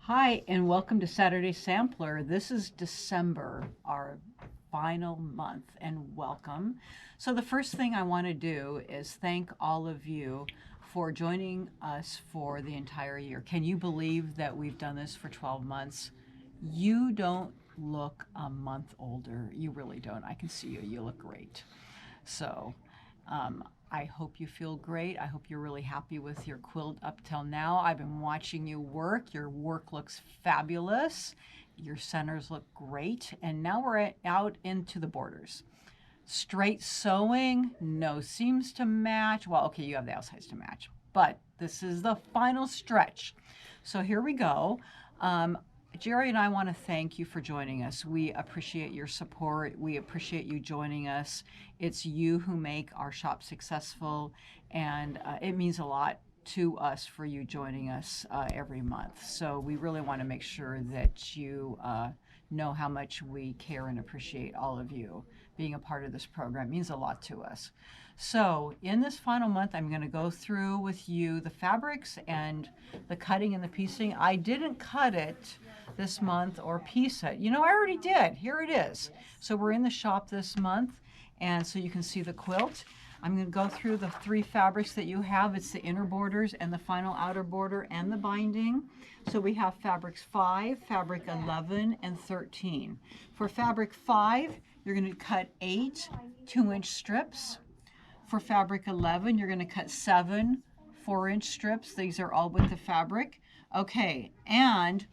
Hi, and welcome to Saturday Sampler. This is December, our final month, and welcome. So the first thing I want to do is thank all of you for joining us for the entire year. Can you believe that we've done this for 12 months? You don't look a month older. You really don't. I can see you. You look great. So I hope you feel great. I hope you're really happy with your quilt up till now. I've been watching you work. Your work looks fabulous. Your centers look great. And now we're out into the borders. Straight sewing, no seams to match. Well, okay, you have the outsides to match, but this is the final stretch. So here we go. Jerry and I want to thank you for joining us. We appreciate your support. We appreciate you joining us. It's you who make our shop successful, and it means a lot to us for you joining us every month. So we really want to make sure that you know how much we care and appreciate all of you being a part of this program. It means a lot to us. So in this final month, I'm going to go through with you the fabrics and the cutting and the piecing. I didn't cut it this month or piece it. You know, I already did. Here it is. So we're in the shop this month, and so you can see the quilt. I'm going to go through the three fabrics that you have. It's the inner borders and the final outer border and the binding. So we have fabrics 5, fabric 11, and 13. For fabric 5, you're going to cut 8 2-inch strips. For fabric 11, you're going to cut 7 4-inch strips. These are all with the fabric. Okay, and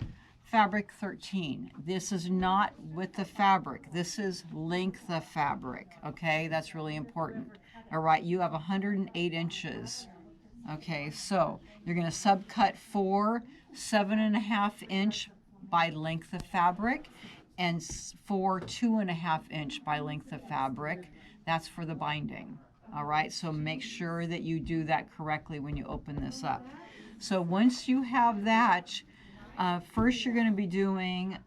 fabric 13. This is not with the fabric. This is length of fabric. Okay, that's really important. All right, you have 108 inches. Okay, so you're going to subcut 4 7.5-inch by length of fabric and 4 2.5-inch by length of fabric. That's for the binding. All right, so make sure that you do that correctly when you open this up. So once you have that, first you're going to be doing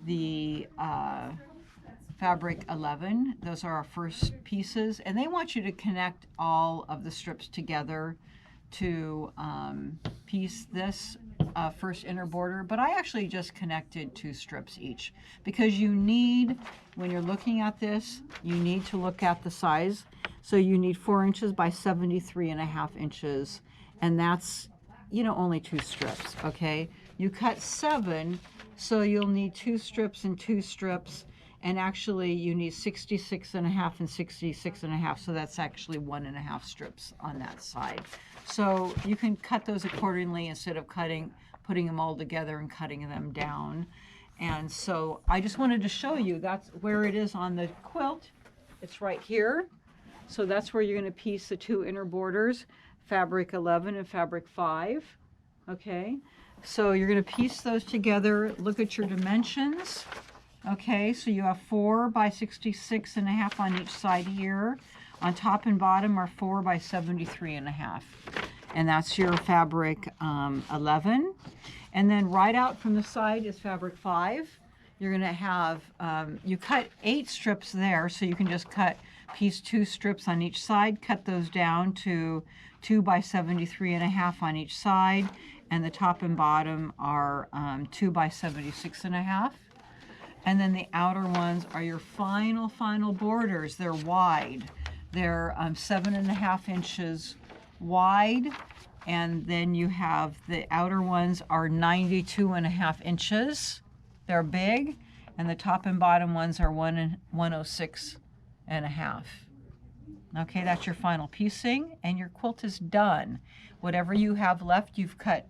the fabric 11. Those are our first pieces, and they want you to connect all of the strips together to piece this first inner border, but I actually just connected 2 strips each because you need, when you're looking at this, you need to look at the size. So you need 4 inches by 73.5 inches, and that's, you know, only 2 strips. Okay, you cut 7, so you'll need 2 strips and 2 strips, and actually you need 66.5 and 66.5, so that's actually 1.5 strips on that side. So you can cut those accordingly instead of putting them all together and cutting them down. And so I just wanted to show you that's where it is on the quilt. It's right here. So that's where you're going to piece the 2 inner borders, fabric 11 and fabric 5. Okay, so you're going to piece those together. Look at your dimensions. Okay, so you have 4 by 66.5 on each side here. On top and bottom are 4 by 73.5. And that's your fabric 11. And then right out from the side is fabric 5. You're going to have, you cut 8 strips there, so you can just piece 2 strips on each side, cut those down to 2 by 73.5 on each side. And the top and bottom are 2 by 76.5. And then the outer ones are your final borders. They're wide. They're 7.5 inches wide. And then you have the outer ones are 92.5 inches. They're big. And the top and bottom ones are 106.5. Okay, that's your final piecing, and your quilt is done. Whatever you have left, you've cut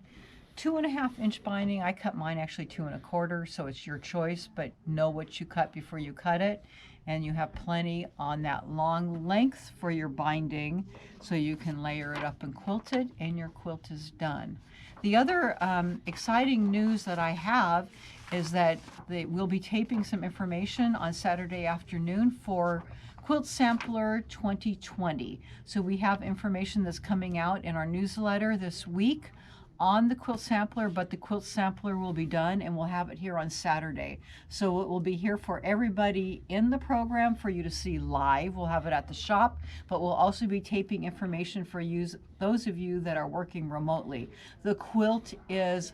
2.5-inch binding. I cut mine actually 2 1/4, so it's your choice, but know what you cut before you cut it. And you have plenty on that long length for your binding, so you can layer it up and quilt it, and your quilt is done. The other exciting news that I have is that we'll be taping some information on Saturday afternoon for Quilt Sampler 2020. So we have information that's coming out in our newsletter this week on the Quilt Sampler, but the Quilt Sampler will be done and we'll have it here on Saturday. So it will be here for everybody in the program for you to see live. We'll have it at the shop, but we'll also be taping information for those of you that are working remotely. The quilt is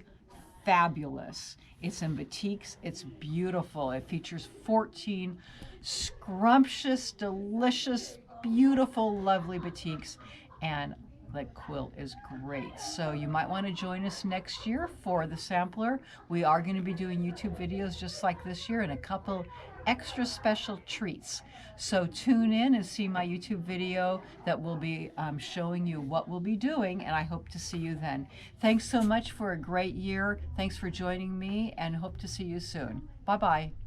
fabulous. It's in batiks. It's beautiful. It features 14 scrumptious, delicious, beautiful, lovely batiks, and the quilt is great. So you might want to join us next year for the sampler. We are going to be doing YouTube videos just like this year and a couple extra special treats. So tune in and see my YouTube video that will be showing you what we'll be doing, and I hope to see you then. Thanks so much for a great year. Thanks for joining me, and hope to see you soon. Bye-bye.